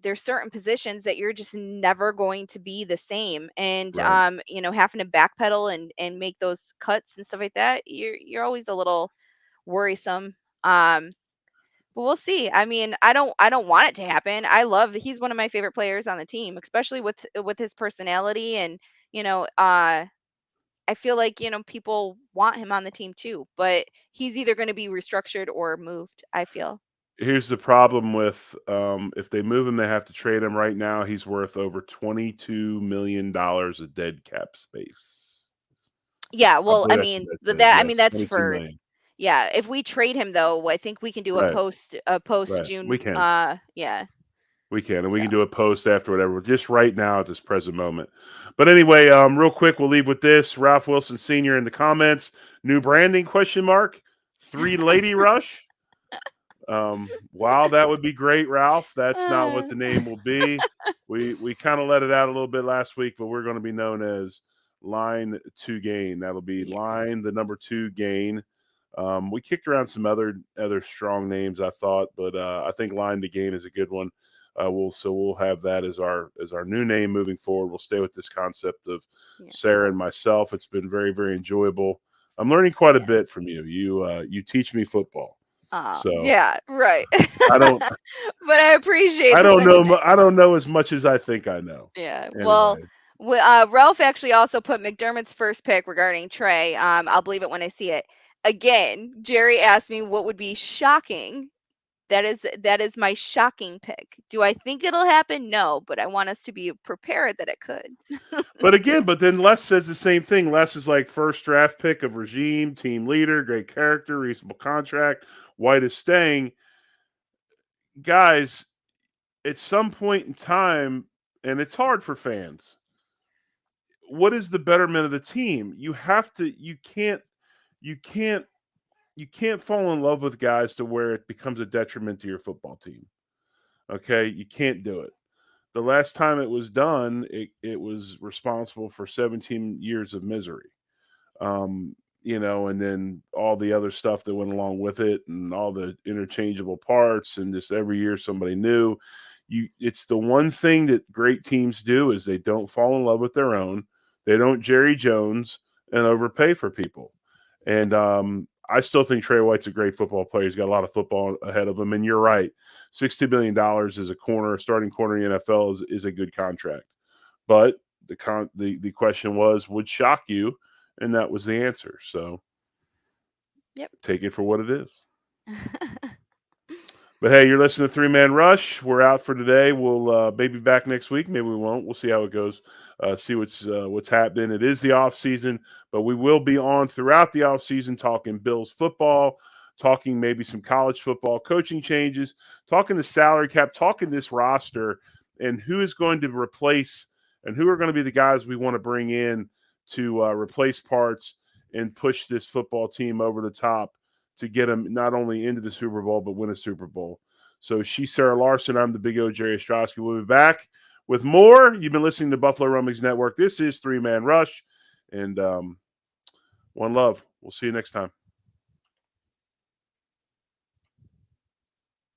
there's certain positions that you're just never going to be the same. And Right. having to backpedal and make those cuts and stuff like that, you're always a little worrisome. Um, but we'll see. I mean, I don't want it to happen. He's one of my favorite players on the team, especially with his personality and, I feel like, people want him on the team too, but he's either going to be restructured or moved, I feel. Here's the problem with if they move him, they have to trade him right now. He's worth over $22 million of dead cap space. Yeah, I well, I believe that's what mean, that says. that I mean Yes, that's 22 for million. yeah, if we trade him though, I think we can do Right. a post Right. We June can. yeah. We can, and we So, can do a post after whatever. Just right now at this present moment. But anyway, real quick, we'll leave with this. Ralph Wilson Sr. in the comments. New branding question mark. 3 Lady Rush. Wow, that would be great, Ralph. That's not what uh, the name will be. We kind of let it out a little bit last week, but we're going to be known as Line 2 Gain. That'll be yes. Line the number 2 Gain. We kicked around some other strong names, I thought, but I think Line to Gain is a good one. We'll have that as our new name moving forward. We'll stay with this concept of Yeah. Sarah and myself. It's been very very enjoyable. I'm learning quite a Yes. bit from you. You teach me football. So Yeah, right. I don't But I appreciate I the don't know sentiment. I don't know as much as I think I know. Yeah. Well, Anyway. Ralph actually also put McDermott's first pick regarding Trey. I'll believe it when I see it. Again, Jerry asked me what would be shocking. That is my shocking pick. Do I think it'll happen? No, but I want us to be prepared that it could. But then Les says the same thing. Les is like first draft pick of regime, team leader, great character, reasonable contract. White is staying. Guys, at some point in time, and it's hard for fans, what is the betterment of the team? You can't you can't fall in love with guys to where it becomes a detriment to your football team. Okay? You can't do it. The last time it was done, it was responsible for 17 years of misery. um, and then all the other stuff that went along with it, and all the interchangeable parts, and just every year somebody new. It's the one thing that great teams do is they don't fall in love with their own. They don't Jerry Jones and overpay for people. And I still think Trey White's a great football player. He's got a lot of football ahead of him. And you're right, $60 million as a starting corner in the NFL is a good contract. But the question was, would shock you, and that was the answer. So Yep. take it for what it is. But hey, you're listening to Three Man Rush. We're out for today. We'll maybe back next week. Maybe we won't. We'll see how it goes. See what's happening. It is the off season, but we will be on throughout the off season talking Bills football, talking maybe some college football coaching changes, talking the salary cap, talking this roster, and who is going to replace, and who are going to be the guys we want to bring in to replace parts and push this football team over the top to get them not only into the Super Bowl, but win a Super Bowl. So she's Sara Larson. I'm the big O, Jerry Ostroski. We'll be back with more. You've been listening to Buffalo Rumblings Network. This is Three Man Rush, and one love. We'll see you next time.